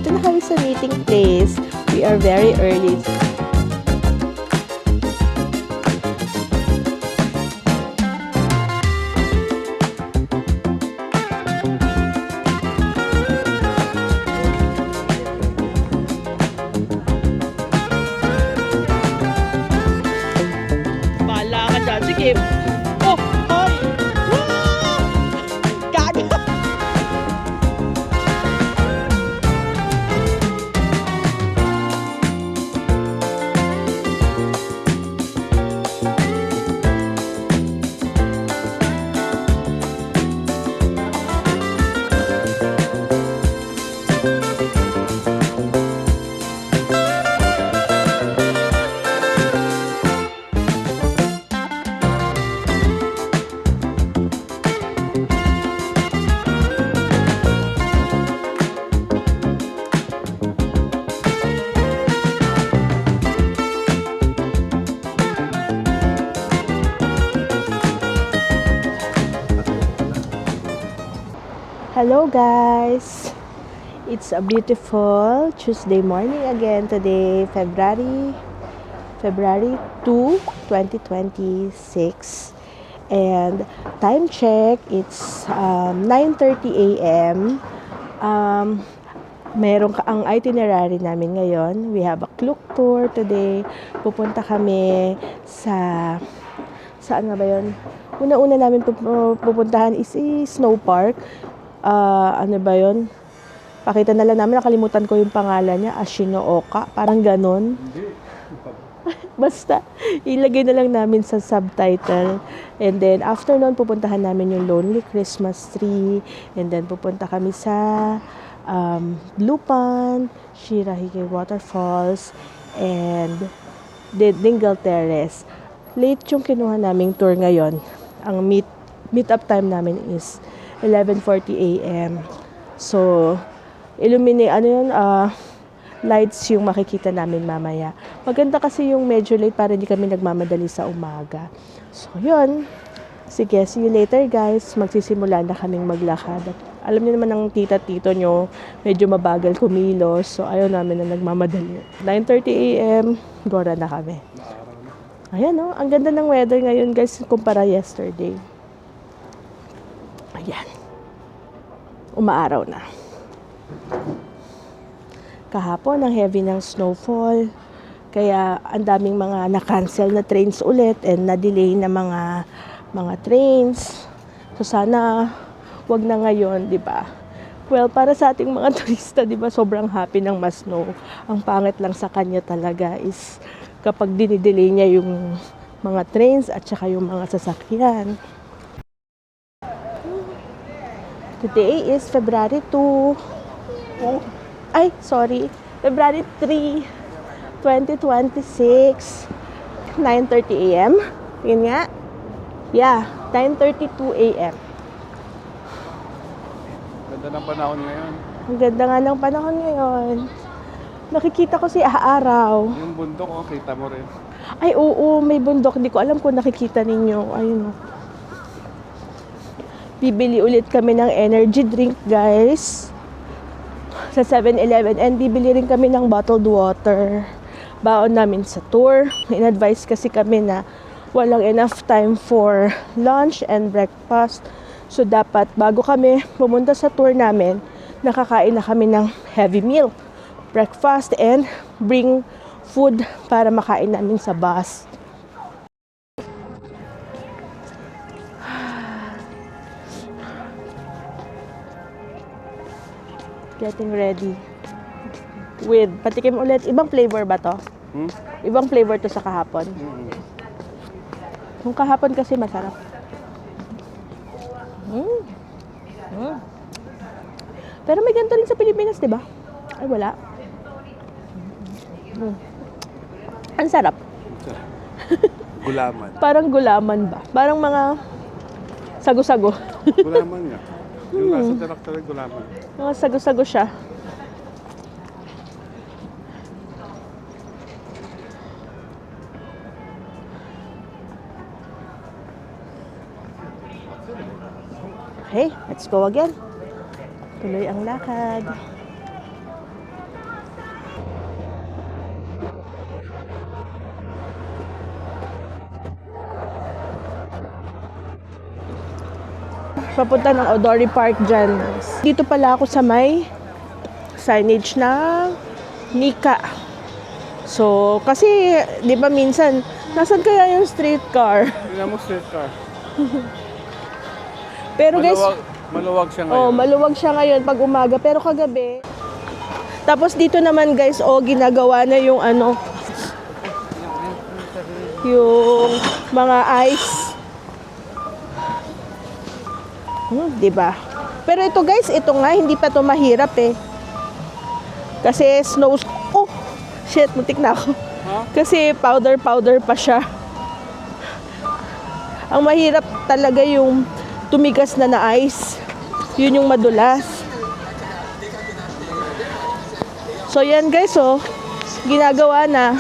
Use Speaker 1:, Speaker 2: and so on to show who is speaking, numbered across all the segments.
Speaker 1: Dito na kami sa meeting place. We are very early. Bala ka dyan. Sige. Oh, hoy! Wow! Gaga! Hello guys! It's a beautiful Tuesday morning again today, February 2, 2026. And time check, it's 9:30 a.m. Ang itinerary namin ngayon. We have a Klook tour today. Pupunta kami saan nga ba yun? Una-una namin pupuntahan is Snow Park. Ano ba yun? Pakita na lang namin, nakalimutan ko yung pangalan niya, Ashinooka, parang ganon. Basta, ilagay na lang namin sa subtitle. And then, after nun, pupuntahan namin yung Lonely Christmas Tree. And then, pupunta kami sa Blue Pond, Shirahige Waterfalls, and Dingle Terrace. Late yung kinuha naming tour ngayon. Ang meet-up time namin is 11:40 a.m. So, lights yung makikita namin mamaya. Maganda kasi yung medyo late para hindi kami nagmamadali sa umaga. So, yun. Sige, see you later guys. Magsisimula na kaming maglakad. Alam niyo naman ang tita-tito nyo, medyo mabagal kumilos. So, ayaw namin na nagmamadali. 9:30 a.m., gora na kami. Ayan o, ang ganda ng weather ngayon guys kumpara yesterday. Ayan. Umaaraw na. Kahapon, ang heavy ng snowfall. Kaya, ang daming mga na-cancel na trains ulit and na-delay na mga trains. So, sana wag na ngayon, di ba? Well, para sa ating mga turista, di ba, sobrang happy ng ma-snow. Ang pangit lang sa kanya talaga is kapag dinidelay niya yung mga trains at saka yung mga sasakyan. Today is February 2. February 3, 2026. 9:30 a.m. Yun nga. Yeah, 9:32 a.m.
Speaker 2: Ganda ng panahon ngayon.
Speaker 1: Ang ganda nga ng panahon ngayon. Nakikita ko si araw.
Speaker 2: Yung bundok, kita mo rin.
Speaker 1: Ay, oo, may bundok. Hindi ko alam kung nakikita ninyo. Ayun. Bibili ulit kami ng energy drink, guys. Sa 7-Eleven. And bibili rin kami ng bottled water. Baon namin sa tour. In-advise kasi kami na walang enough time for lunch and breakfast. So, dapat bago kami pumunta sa tour namin, nakakain na kami ng heavy meal, breakfast, and bring food para makain namin sa bus. Getting ready. With, patikim ulit. Ibang flavor ba to? Ibang flavor to sa kahapon. Yung kahapon kasi masarap. Pero may ganito rin sa Pilipinas, di ba? Ay, wala. Ang sarap.
Speaker 2: Gulaman.
Speaker 1: Parang gulaman ba? Parang mga sago-sago.
Speaker 2: Gulaman nga. Yung nasa tarak gulaman.
Speaker 1: Mga sago-sago siya. Okay, let's go again. Tuloy ang lakad. Papunta ng Odori Park dyan. Dito pala ako sa may signage ng Nika. So, kasi, di ba minsan, nasan kaya yung streetcar?
Speaker 2: Tingnan mo streetcar.
Speaker 1: Pero guys,
Speaker 2: Maluwag siya ngayon.
Speaker 1: oh, maluwag siya ngayon pag umaga. Pero kagabi, tapos dito naman guys, ginagawa na yung ano, yung mga ice. Di ba? Pero ito guys, ito nga, hindi pa to mahirap eh. Kasi snow... Oh! Shit, mutik na ako.
Speaker 2: Huh?
Speaker 1: Kasi powder pa siya. Ang mahirap talaga yung tumigas na ice. Yun yung madulas. So yan guys, ginagawa na.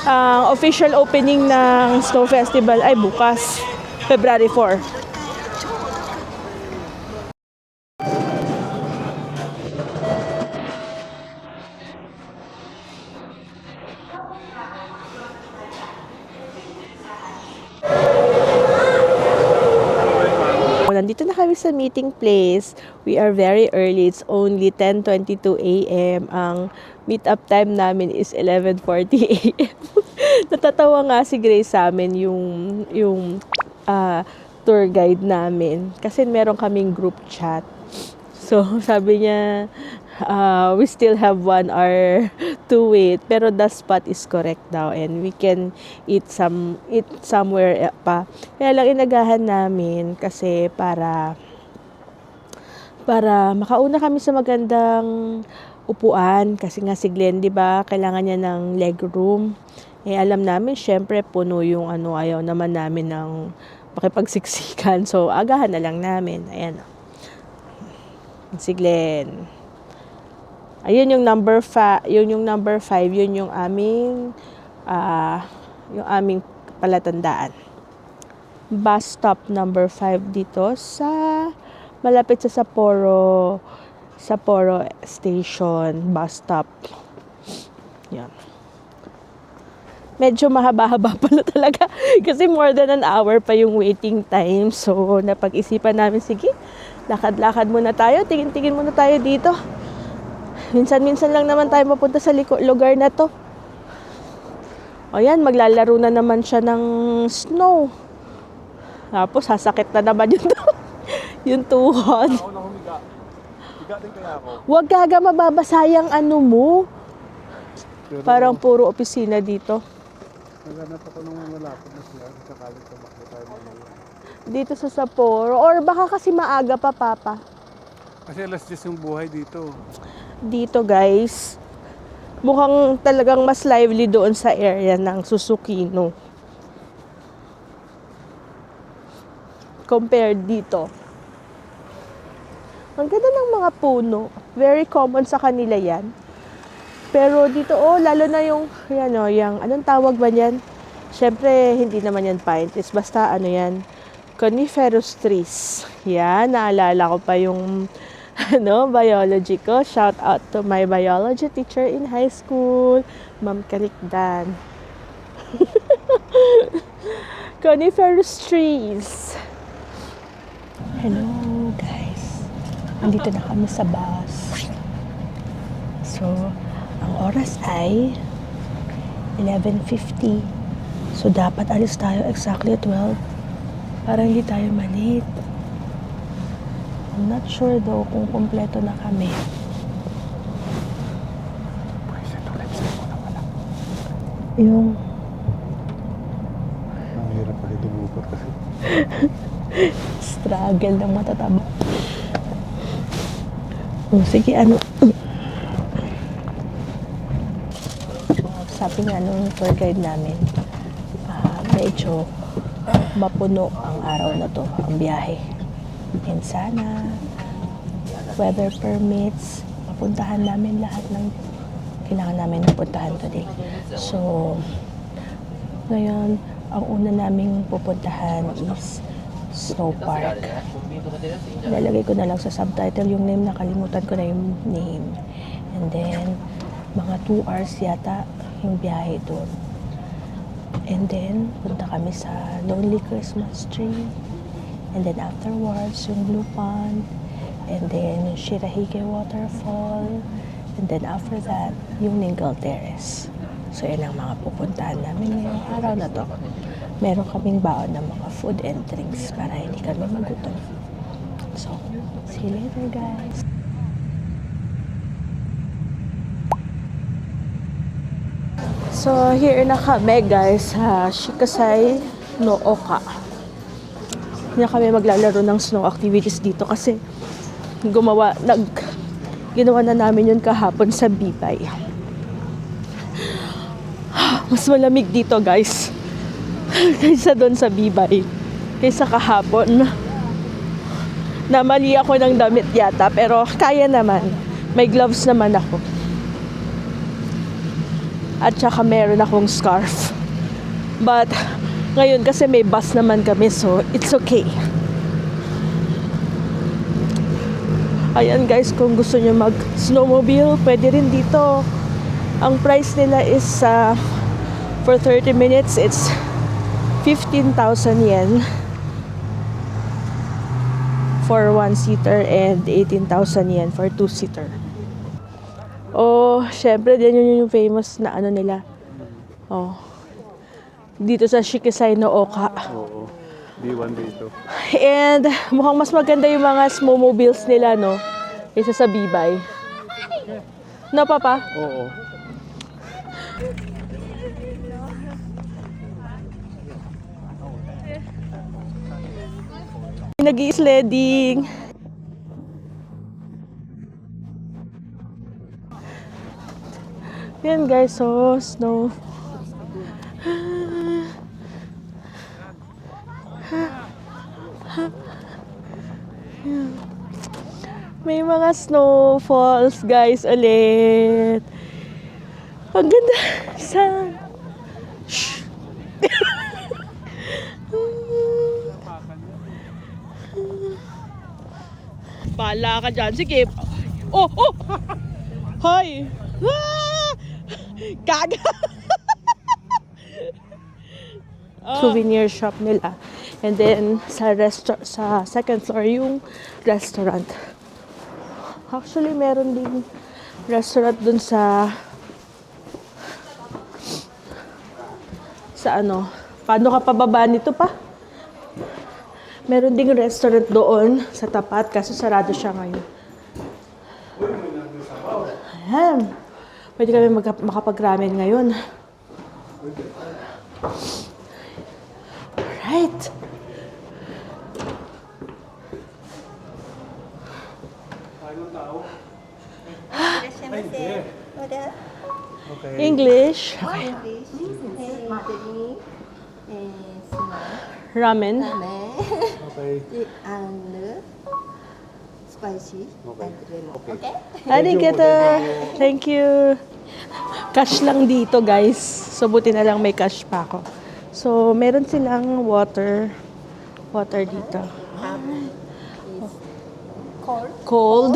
Speaker 1: Ang official opening ng Snow Festival ay bukas, February 4. Nandito na kami sa meeting place. We are very early. It's only 10:22 a.m. Ang meet-up time namin is 11:40 a.m. Natatawa nga si Grace sa amin yung tour guide namin. Kasi meron kaming group chat. So, sabi niya, we still have 1 hour to wait. Pero the spot is correct daw. And we can eat somewhere pa. Kaya lang inagahan namin kasi para makauna kami sa magandang upuan. Kasi nga si Glenn, di ba, kailangan niya ng leg room. Eh, alam namin, syempre, puno yung ayaw naman namin ng pakipagsiksikan. So, agahan na lang namin. Ayan. Si Glenn. Ayun yung number 5, yun yung aming palatandaan. Bus stop number 5 dito sa malapit sa Sapporo Station bus stop. Yan. Medyo mahaba-haba pala talaga kasi more than an hour pa yung waiting time. So, napag-isipan namin, sige, lakad-lakad muna tayo, tingin-tingin muna tayo dito. Minsan-minsan lang naman tayo mapunta sa lugar na to. O yan, maglalaro na naman siya ng snow. Tapos, sasakit na naman yung tuhod.
Speaker 2: Ako na humiga. Higa din kaya ako.
Speaker 1: Huwag gaga, mababasa yung ano mo.
Speaker 2: Pero,
Speaker 1: Parang puro opisina dito.
Speaker 2: naghanap ako ng malapit na sila. Sakalit sa bakit tayo mamaya.
Speaker 1: Dito sa Sapporo. Or baka kasi maaga pa, Papa.
Speaker 2: Kasi alas 10 yung buhay dito.
Speaker 1: Dito, guys, mukhang talagang mas lively doon sa area ng Susukino. Compared dito. Ang ganda ng mga puno. Very common sa kanila yan. Pero dito, lalo na yung anong tawag ba yan? Siyempre, hindi naman yan pine trees. Basta, yan, coniferous trees. Yan, naalala ko pa yung, biology ko. Shout out to my biology teacher in high school, Ma'am Kalikdan. Coniferous trees. Hello, guys. Nandito na kami sa bus. So, ang oras ay 11:50. So, dapat alis tayo exactly at 12 para hindi tayo malate. I'm not sure though kung kumpleto na kami. Yung...
Speaker 2: Ang hirap pa dumukot kasi.
Speaker 1: struggle ng matataba. Sige, sabi nga nung tour guide namin, medyo mapuno ang araw na to, ang biyahe. And sana, weather permits, mapuntahan namin lahat ng kailangan namin napuntahan today. So, ngayon, ang una naming pupuntahan is Snow Park. Lalagay ko na lang sa subtitle yung name, nakalimutan ko na yung name. And then, mga 2 hours yata yung biyahe doon. And then, punta kami sa Lonely Christmas Tree. And then afterwards, yung Blue Pond. And then Shirahige Waterfall. And then after that, yung Ningle Terrace. So yan ang mga pupuntahan namin ngayong araw na to. Meron kaming baon ng mga food and drinks para hindi kami magutom. So, see you later guys. So, here na kami guys sa Shikasai no Oka. Hindi na kami maglalaro ng snow activities dito kasi ginawa na namin yun kahapon sa Bibay. Mas malamig dito guys kaysa doon sa Bibay, kaysa kahapon. Namali ako ng damit yata pero kaya naman, may gloves naman ako. At saka meron akong scarf. But, ngayon kasi may bus naman kami, so it's okay. Ayan guys, kung gusto nyo mag-snowmobile, pwede rin dito. Ang price nila is, for 30 minutes, it's 15,000 yen for one-seater and 18,000 yen for two-seater. Oh, syempre, yan yung famous na ano nila. Oh. Dito sa Shikisai no Oka.
Speaker 2: Oo. D1 dito.
Speaker 1: And mukhang mas maganda yung mga snowmobiles nila, no? Kaysa sa Bibay. No, Papa?
Speaker 2: Oo.
Speaker 1: Nag-i-sledding. Yan guys, so snow. May mga snowfalls guys ulit. Ang ganda. Sun. Shh. Pala ka dyan. Sige. Oh, oh! Hoy! Ah! Gaga! Souvenir shop nila. And then, sa second floor, yung restaurant. Actually, meron din restaurant dun sa ano, paano ka pababa nito pa? Meron ding restaurant doon sa tapat kasi sarado siya ngayon. Ayan. Pwede kami makapag-ramen ngayon. Alright.
Speaker 2: Okay.
Speaker 1: English. Ramen.
Speaker 2: Okay.
Speaker 3: And spicy and lemon. Okay.
Speaker 1: Arigato. Thank you. Cash lang dito, guys. So, buti na lang may cash pa ako. So, meron silang water dito.
Speaker 3: Cold.
Speaker 1: Cold.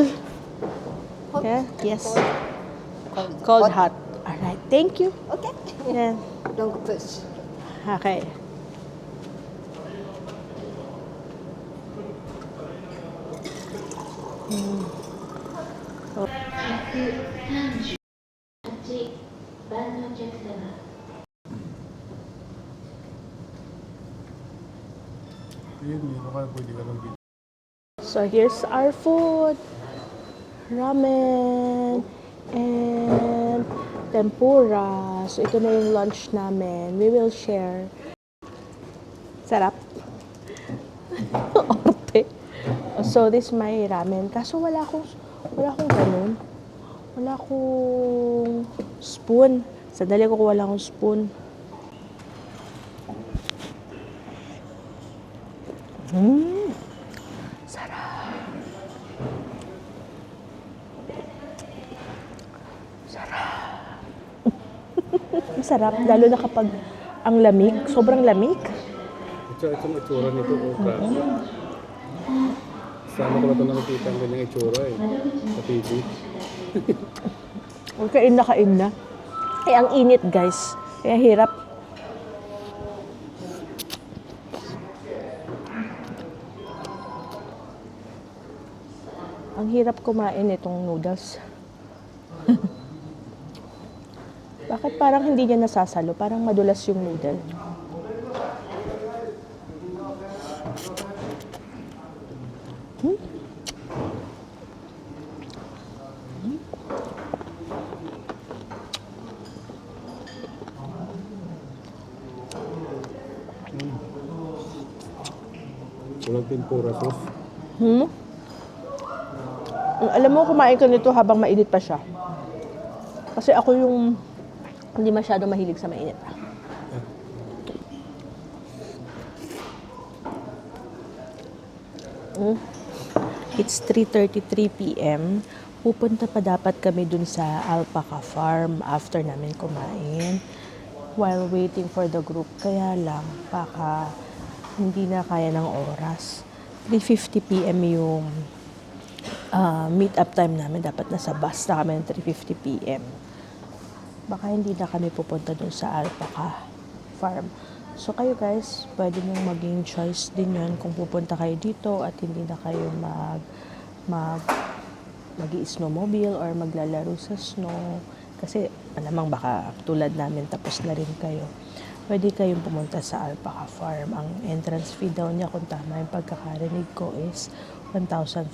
Speaker 3: Hot.
Speaker 1: Yeah, yes.
Speaker 3: Cold.
Speaker 1: Cold hot. Alright, thank you.
Speaker 3: Okay.
Speaker 1: Yan.
Speaker 3: Don't push.
Speaker 1: Okay.
Speaker 2: Yun, yun. Kaya pwede ka lang dito.
Speaker 1: So, here's our food. Ramen. And tempura. So, ito na yung lunch namin. We will share. Sarap. Orte. So, this is my ramen. Kaso wala akong ganun. Wala akong spoon. Sandali ko wala akong spoon. Sarap. Sarap. Sarap. Lalo na kapag ang lamig. Sobrang lamig.
Speaker 2: Ito ang itsura nito. Oh, grabe. Sana ko na ito nakikita ang ganyang itsura eh. Sa TV.
Speaker 1: Kain na. Eh, ang init, guys. Kaya hirap. Ang hirap kumain itong noodles. Bakit parang hindi niya nasasalo? Parang madulas yung noodle.
Speaker 2: Walang tempura sauce.
Speaker 1: Hmm? Alam mo, kumain ka nito habang mainit pa siya. Kasi ako yung hindi masyado mahilig sa mainit. It's 3:33 p.m. Pupunta pa dapat kami dun sa alpaca farm after namin kumain while waiting for the group. Kaya lang, baka hindi na kaya ng oras. 3:50 p.m. yung meet up time namin. Dapat nasa bus na kami ng 3:50 p.m. Baka hindi na kami pupunta dun sa alpaca farm. So kayo guys, pwede nyo maging choice din yun kung pupunta kayo dito at hindi na kayo mag-i-snowmobile or maglalaro sa snow. Kasi alamang baka tulad namin tapos na rin kayo. Pwede kayong pumunta sa alpaca farm. Ang entrance fee daw niya, kung tama yung pagkakarinig ko, is 1,500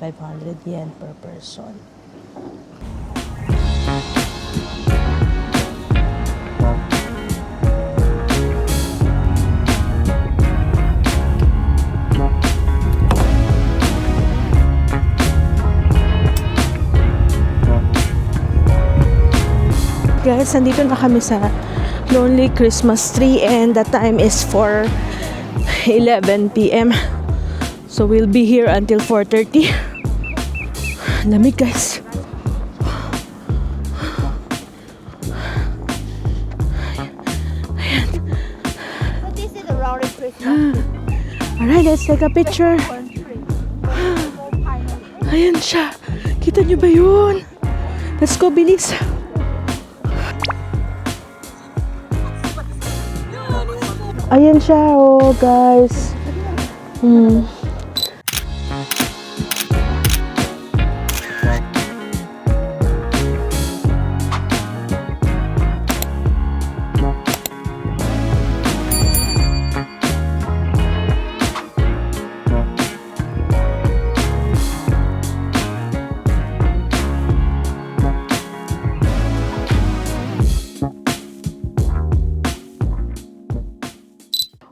Speaker 1: yen per person. Guys, nandito na kami sa Lonely Christmas Tree and the time is 4:11 p.m. So we'll be here until 4:30. Lamig guys.
Speaker 3: So this is a Rory Christmas
Speaker 1: Alright, let's take a picture.
Speaker 3: tree.
Speaker 1: Ayan siya. Kita niyo ba yun? Let's go, bilis. Ayan siya, oh guys.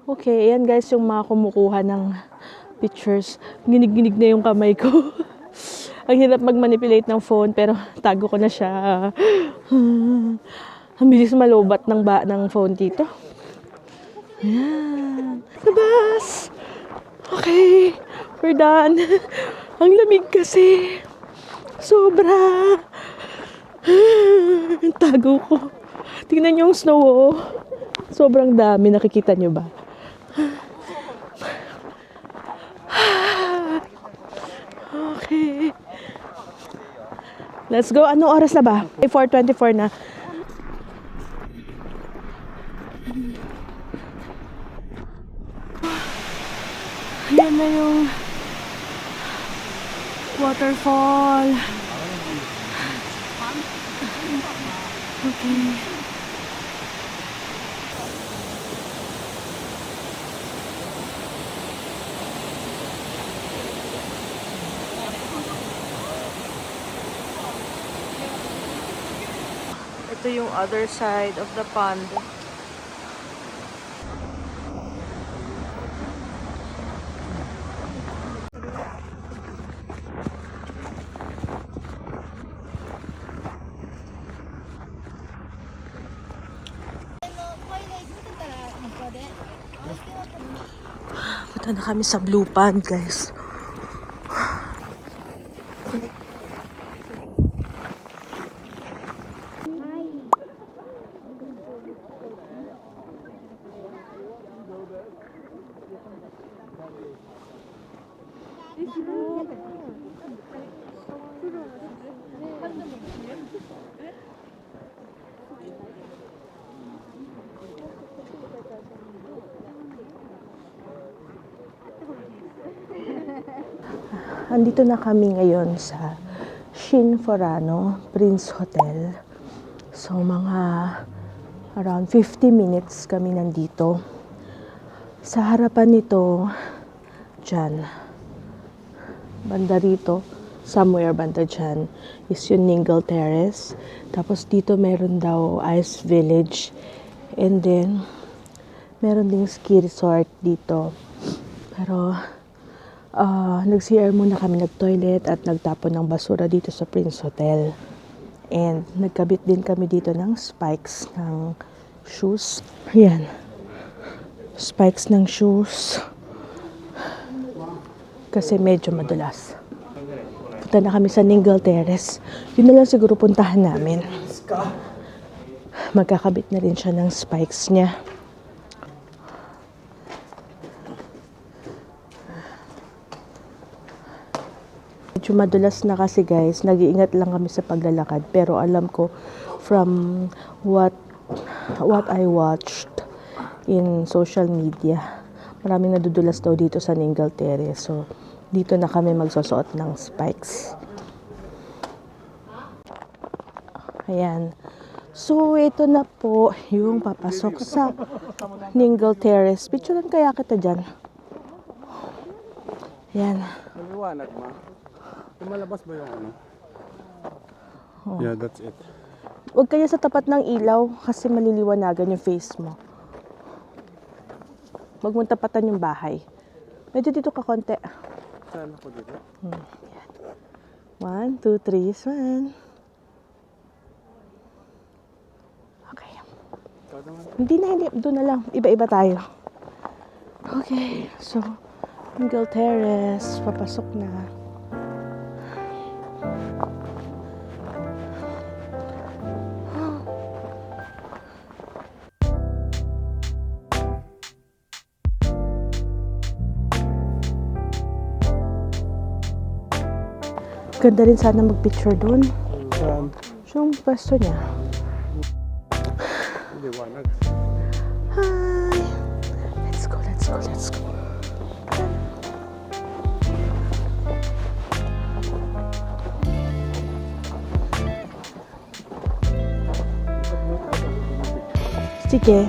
Speaker 1: Okay, ayan guys yung mga kumukuha ng pictures. Ginig-ginig na yung kamay ko. Ang hirap mag-manipulate ng phone pero tago ko na siya. Ang bilis malobat ng phone dito. Ayan. Labas! Okay, we're done. Ang lamig kasi. Sobra. Tago ko. Tingnan niyo yung snow, oh. Sobrang dami. Nakikita niyo ba? Okay. Let's go. Anong oras na ba? 4:24 na. Ayan na yung waterfall. Okay. Ito yung other side of the pond. Punta na kami sa Blue Pond, guys. andito na kami ngayon sa Shin Forano Prince Hotel. So, mga around 50 minutes kami nandito. Sa harapan nito, dyan, banda rito, somewhere banda dyan, is yung Ningle Terrace. Tapos dito meron daw Ice Village. And then, meron ding ski resort dito. Pero, nag-CR muna kami, nag-toilet at nagtapon ng basura dito sa Prince Hotel. And nagkabit din kami dito ng spikes ng shoes. Ayan. Spikes ng shoes. Kasi medyo madulas. Punta na kami sa Ningle Terrace. Yun na lang siguro puntahan namin. Magkakabit na rin siya ng spikes niya. Medyo madulas na kasi guys, nag-iingat lang kami sa paglalakad, pero alam ko from what I watched in social media, maraming nadudulas daw dito sa Ningle Terrace. So dito na kami magsusuot ng spikes. Ayan. So ito na po yung papasok sa Ningle Terrace. Picturean kaya kita dyan. Ayan.
Speaker 2: Maliwanag ma. Lumalabas ba yung ano? Yeah, that's it.
Speaker 1: Huwag kaya sa tapat ng ilaw kasi maliliwanagan yung face mo. Huwag mong tapatan yung bahay. Medyo dito ka konti.
Speaker 2: Saan ako dito?
Speaker 1: 1, 2, 3, swan. Okay. Hindi. Doon na lang. Iba-iba tayo. Okay. So, Ningle Terrace. Papasok na. Ganda rin sana mag-picture doon.
Speaker 2: Saan?
Speaker 1: Yung pwesto niya.
Speaker 2: Maliwanag.
Speaker 1: Hi! Let's go. Sige.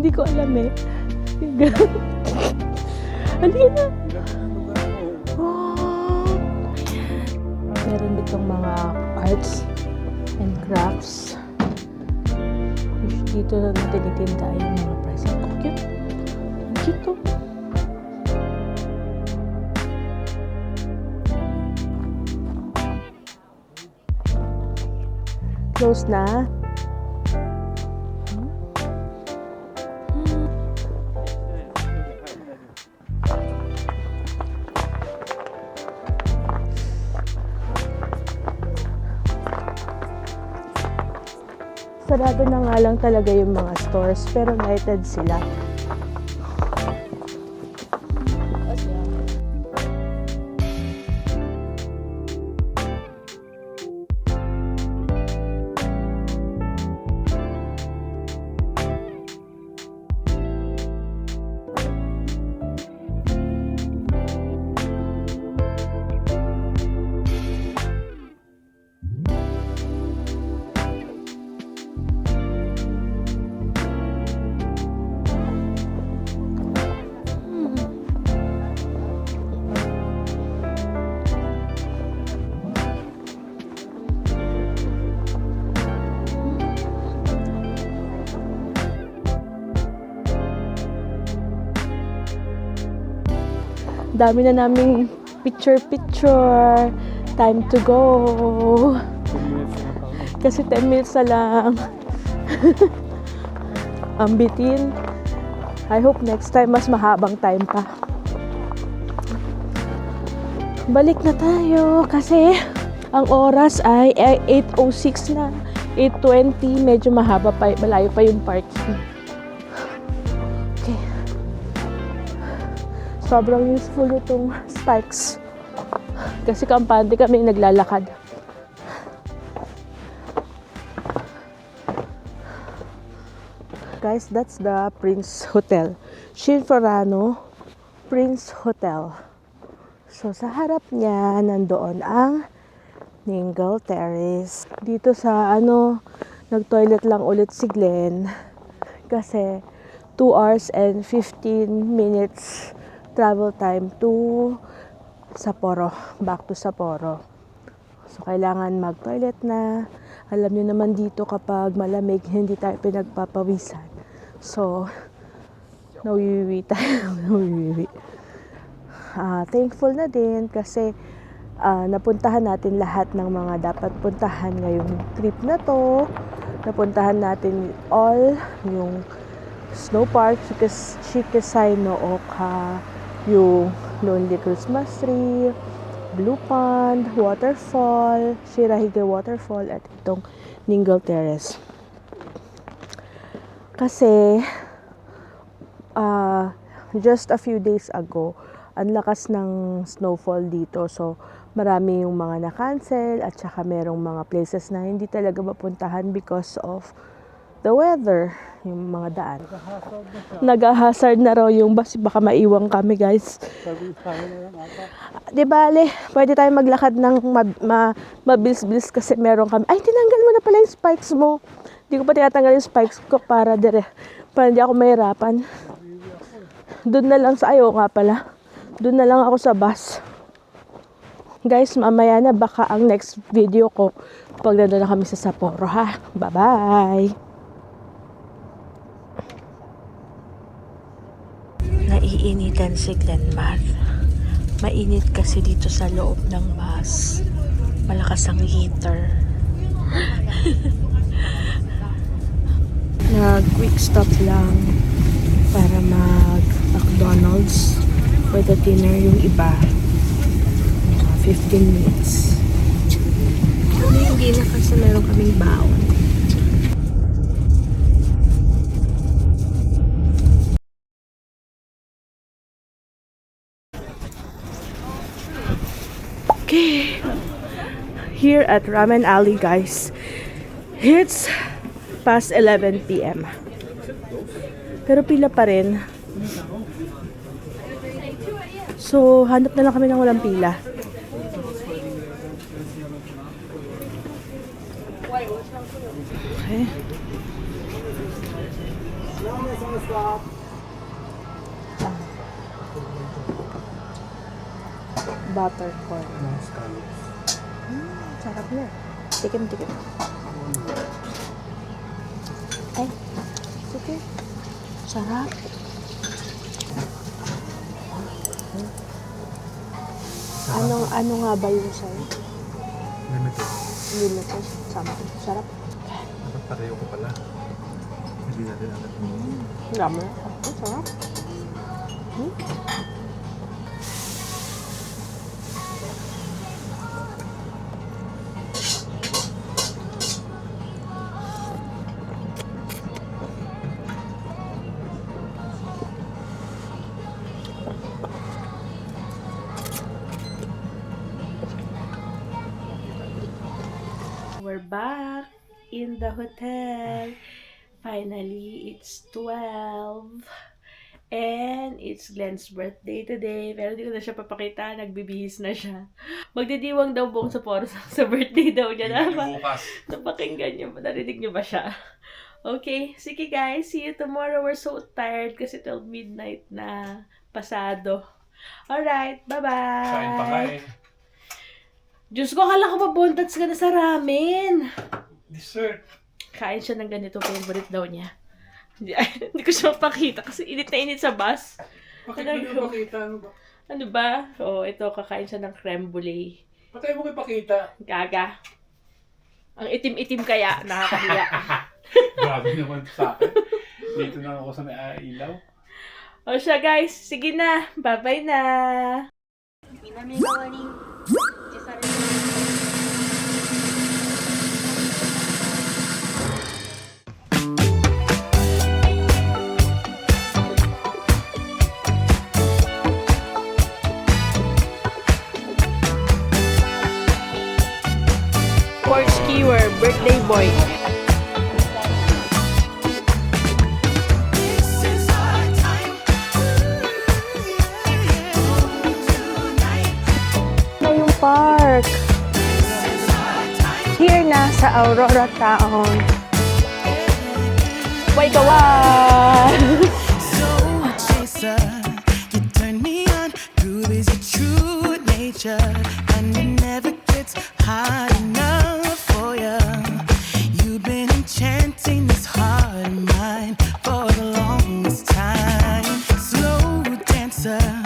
Speaker 1: Hindi ko alam eh. Halina. Oh. Meron ditong mga arts and crafts. Dito na tinitinda yung mga present. Ang cute. Ang cute to. Close na. Sarado na nga lang talaga yung mga stores, pero lighted sila. Dami na naming picture. Time to go.
Speaker 2: 10 minutes na ako.
Speaker 1: Kasi 10 minutes na lang. Ang bitin. I hope next time mas mahabang time pa. Balik na tayo kasi ang oras ay 8:06 na. 8:20, medyo mahaba pa, malayo pa yung parking. Okay. sobrang useful itong spikes. Kasi kampante kami naglalakad. Guys, that's the Prince Hotel. Shinforano Prince Hotel. So, sa harap niya, nandoon ang Ningle Terrace. Dito sa nag-toilet lang ulit si Glenn. Kasi 2 hours and 15 minutes travel time to Sapporo. Back to Sapporo. So, kailangan mag-toilet na. Alam niyo naman dito kapag malamig, hindi tayo pinagpapawisan. So, nawiwiwi tayo. Nawiwiwi. Thankful na din kasi napuntahan natin lahat ng mga dapat puntahan ngayong trip na to. Napuntahan natin all yung snow park, Shikisai no Oka, yung Lonely Christmas Tree, Blue Pond, Waterfall, Shirahige Waterfall, at itong Ningle Terrace. Kasi, just a few days ago, ang lakas ng snowfall dito. So, marami yung mga na-cancel at saka merong mga places na hindi talaga mapuntahan because of the weather, yung mga daan. Nag-hazard na raw yung bus, baka maiwang kami, guys. Di bale, pwede tayo maglakad ng mabilis-bilis kasi meron kami. Ay, tinanggal mo na pala yung spikes mo. Hindi ko pa tinatanggal yung spikes ko para hindi ako mahirapan. Doon na lang sa nga pala. Doon na lang ako sa bus. Guys, mamaya na baka ang next video ko pag nandun na kami sa Sapporo, ha? Bye-bye! Naiinitan si Glenmark. Mainit kasi dito sa loob ng bus. Malakas ang heater. Nag-quick stop lang para mag-McDonald's with the dinner yung iba. 15 minutes. Hindi na kasi meron kaming baon. Okay. Here at Ramen Alley, guys. It's past 11 p.m. Pero pila pa rin. So, hanap na lang kami ng walang pila. Okay. Buttercorn. Sarap na. Tikim-tikim. Ay, sige. Sarap. Ano nga ba yung sa'yo?
Speaker 2: Limited.
Speaker 1: Limited. Sarap.
Speaker 2: Dapat pareho ko pala. Hindi natin agad.
Speaker 1: Dami. Sarap. We're back in the hotel. Finally, it's 12. And it's Glenn's birthday today. Pero di ko na siya papakita. Nagbibihis na siya. Magdidiwang daw buong Sapporo sa birthday daw niya. Napakinggan niyo ba? Narinig niyo ba siya? Okay. Sige guys. See you tomorrow. We're so tired kasi till midnight na pasado. Alright. Bye-bye.
Speaker 2: Kain pa kain.
Speaker 1: Diyos ko, akala ko mabuntats ka na sa ramen.
Speaker 2: Dessert.
Speaker 1: Kain siya ng ganito, favorite daw niya. Hindi ko siya mapakita kasi init na init sa bus.
Speaker 2: Bakit hindi mo pakita?
Speaker 1: Ano ba? Ito, kakain siya ng creme brulee.
Speaker 2: Patay mo ko ipakita.
Speaker 1: Gaga. Ang itim-itim kaya, nakakahiya.
Speaker 2: Grabe naman sa akin. Dito na ako sa may ilaw.
Speaker 1: O siya guys, sige na. Bye-bye na.
Speaker 3: 南側に設置されている
Speaker 1: Viewer, birthday boy. Na yung park. Here na sa Aurora Town. Why gawa?
Speaker 4: So chaser, you turn me on. Groove is your true nature, and it never gets hot enough for you. You've been enchanting this heart of mine for the longest time. Slow dancer.